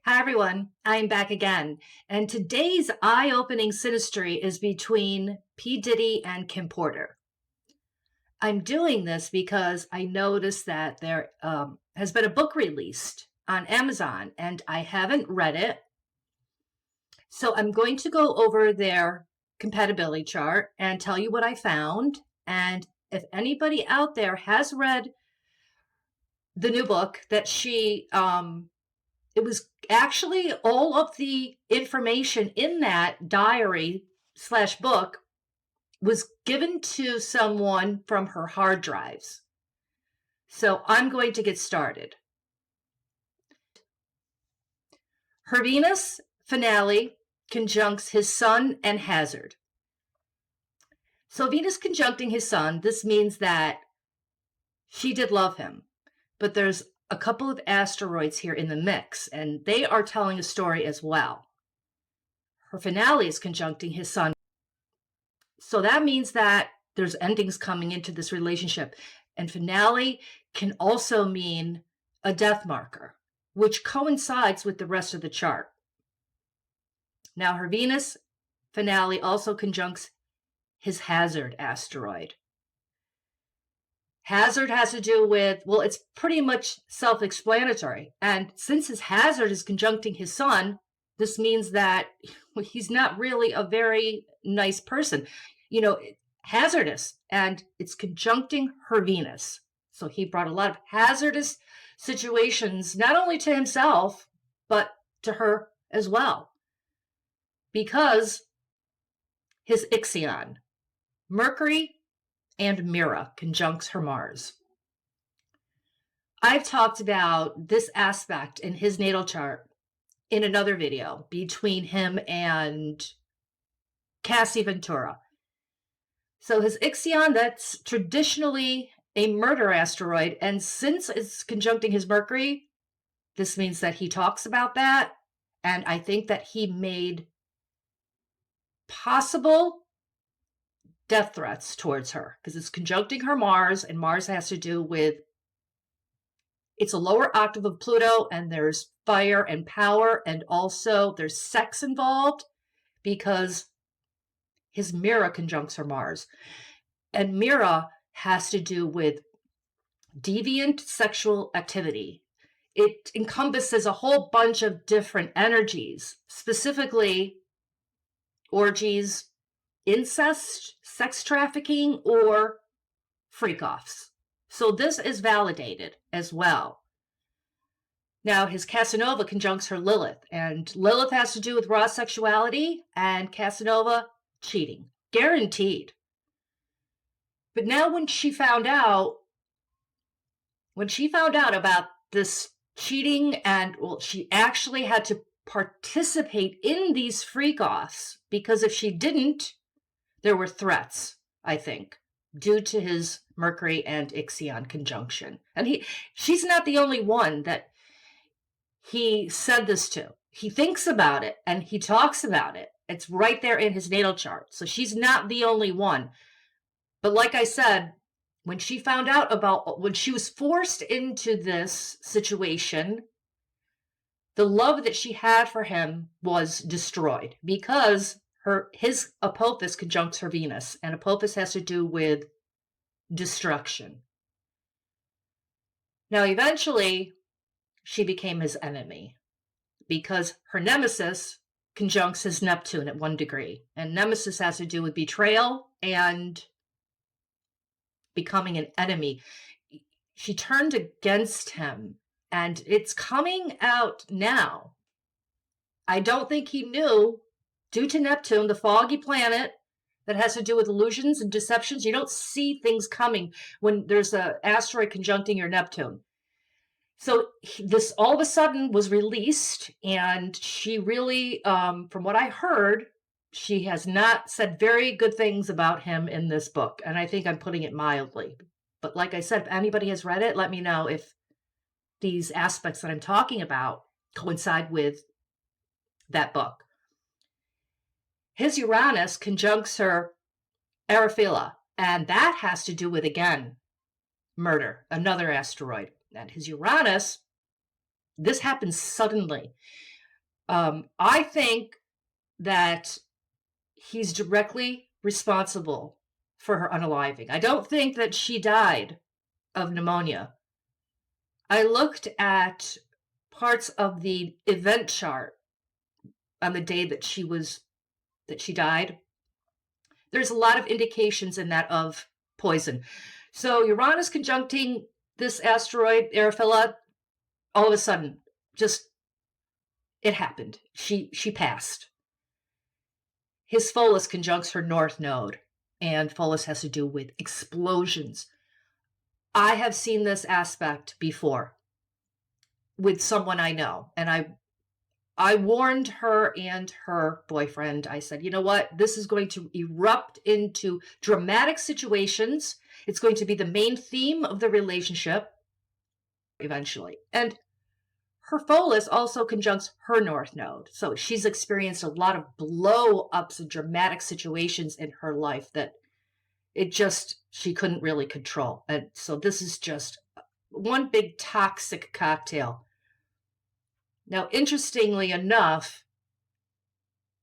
Hi, everyone. I'm back again. And today's eye-opening synastry is between P. Diddy and Kim Porter. I'm doing this because I noticed that there has been a book released on Amazon, and I haven't read it. So I'm going to go over their compatibility chart and tell you what I found. And if anybody out there has read the new book that it was actually all of the information in that diary/book was given to someone from her hard drives. So I'm going to get started. Her Venus finale conjuncts his sun and hazard. So Venus conjuncting his sun, this means that she did love him, but there's a couple of asteroids here in the mix, and they are telling a story as well. Her finale is conjuncting his sun. So that means that there's endings coming into this relationship. And finale can also mean a death marker, which coincides with the rest of the chart. Now, her Venus finale also conjuncts his hazard asteroid. Hazard has to do with, well, it's pretty much self-explanatory. And since his hazard is conjuncting his sun, this means that he's not really a very nice person. You know, hazardous, and it's conjuncting her Venus. So he brought a lot of hazardous situations, not only to himself, but to her as well. Because his Ixion, Mercury and Mira, conjuncts her Mars. I've talked about this aspect in his natal chart in another video between him and Cassie Ventura. So his Ixion, that's traditionally a murder asteroid, and since it's conjuncting his Mercury, this means that he talks about that, and I think that he made possible death threats towards her because it's conjuncting her Mars, and Mars has to do with, it's a lower octave of Pluto, and there's fire and power, and also there's sex involved because his Mira conjuncts her Mars. And Mira has to do with deviant sexual activity. It encompasses a whole bunch of different energies, specifically orgies, incest, sex trafficking, or freak-offs. So this is validated as well. Now, his Casanova conjuncts her Lilith, and Lilith has to do with raw sexuality, and Casanova, cheating. Guaranteed. But now when she found out about this cheating, and, well, she actually had to participate in these freak-offs, because if she didn't, there were threats, I think, due to his Mercury and Ixion conjunction. And she's not the only one that he said this to. He thinks about it and he talks about it. It's right there in his natal chart. So she's not the only one. But like I said, when she found out about, when she was forced into this situation, the love that she had for him was destroyed because his Apophis conjuncts her Venus, and Apophis has to do with destruction. Now, eventually, she became his enemy because her Nemesis conjuncts his Neptune at 1 degree, and Nemesis has to do with betrayal and becoming an enemy. She turned against him, and it's coming out now. I don't think he knew, due to Neptune, the foggy planet that has to do with illusions and deceptions. You don't see things coming when there's an asteroid conjuncting your Neptune. So this all of a sudden was released, and she really, from what I heard, she has not said very good things about him in this book. And I think I'm putting it mildly. But like I said, if anybody has read it, let me know if these aspects that I'm talking about coincide with that book. His Uranus conjuncts her Arafila, and that has to do with, again, murder, another asteroid. And his Uranus, this happens suddenly. I think that he's directly responsible for her unaliving. I don't think that she died of pneumonia. I looked at parts of the event chart on the day that she died. There's a lot of indications in that of poison. So Uranus conjuncting this asteroid, Arafella, all of a sudden, just it happened. She passed. His Pholus conjuncts her north node, and Pholus has to do with explosions. I have seen this aspect before with someone I know, and I warned her and her boyfriend. I said, you know what? This is going to erupt into dramatic situations. It's going to be the main theme of the relationship eventually. And her Pholus also conjuncts her north node. So she's experienced a lot of blow-ups and dramatic situations in her life that she couldn't really control. And so this is just one big toxic cocktail. Now, interestingly enough,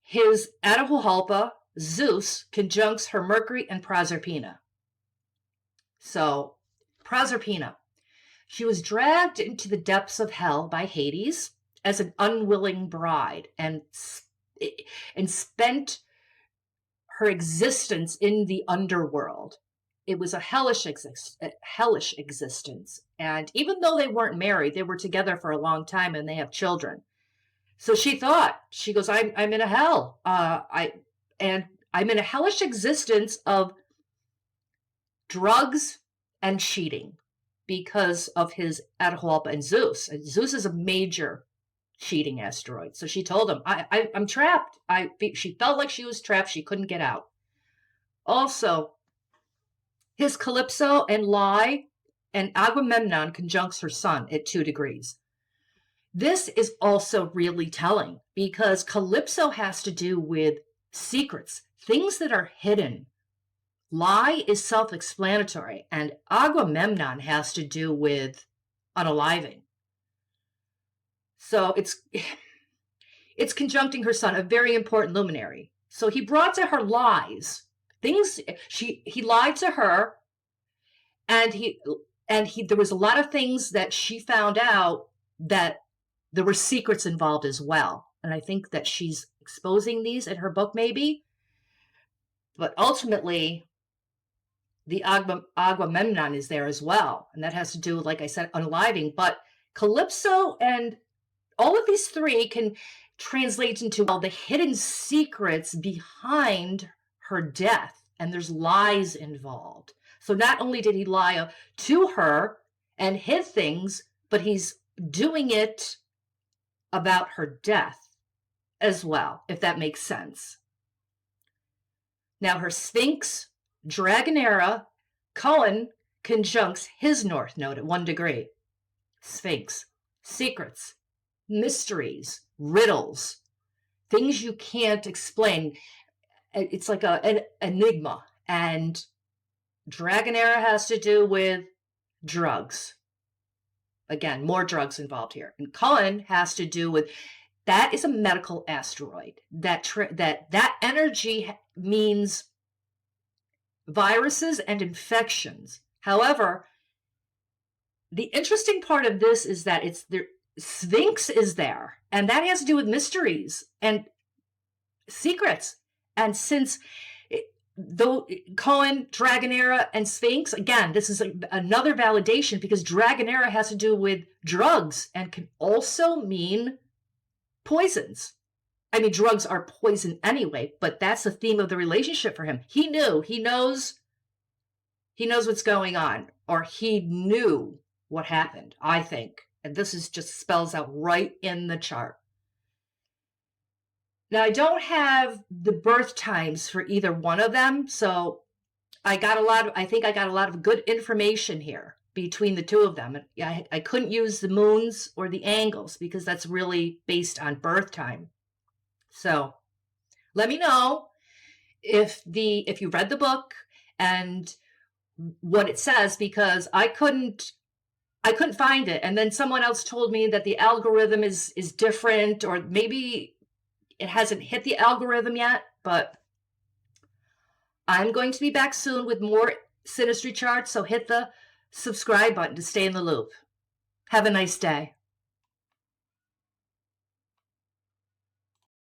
his Atahualpa, Zeus, conjuncts her Mercury and Proserpina. So, Proserpina. She was dragged into the depths of hell by Hades as an unwilling bride and spent her existence in the underworld. It was a hellish existence. And even though they weren't married, they were together for a long time and they have children. So she goes, I'm in a hell. I'm in a hellish existence of drugs and cheating because of his Atahualpa and Zeus. And Zeus is a major cheating asteroid. So she told him, I'm trapped. She felt like she was trapped. She couldn't get out. Also, his Calypso and Lie and Agamemnon conjuncts her sun at 2 degrees. This is also really telling because Calypso has to do with secrets, things that are hidden. Lie is self-explanatory, and Agamemnon has to do with unaliving. So it's conjuncting her sun, a very important luminary. So he brought to her lies, things he lied to her, and there was a lot of things that she found out that there were secrets involved as well. And I think that she's exposing these in her book, maybe. But ultimately, the Agamemnon is there as well. And that has to do with, like I said, unaliving. But Calypso and all of these three can translate into all the hidden secrets behind her death. And there's lies involved. So not only did he lie to her and hid things, but he's doing it about her death as well, if that makes sense. Now her Sphinx, Dragonera, Cohen conjuncts his north node at 1 degree. Sphinx, secrets, mysteries, riddles, things you can't explain. It's like an enigma. And Dragonera has to do with drugs. Again, more drugs involved here. And Cohen has to do with, that is a medical asteroid. That energy means viruses and infections. However, the interesting part of this is that Sphinx is there, and that has to do with mysteries and secrets. And since though Cohen, Dragonera, and Sphinx, again, this is another validation because Dragonera has to do with drugs and can also mean poisons. I mean, drugs are poison anyway, but that's the theme of the relationship for him. He knows what's going on, or he knew what happened, I think. And this is just spells out right in the chart. Now, I don't have the birth times for either one of them, so I think I got a lot of good information here between the two of them. I couldn't use the moons or the angles because that's really based on birth time. So let me know if you read the book and what it says, because I couldn't I couldn't find it. And then someone else told me that the algorithm is different, or maybe it hasn't hit the algorithm yet, but I'm going to be back soon with more Synastry charts, so hit the subscribe button to stay in the loop. Have a nice day.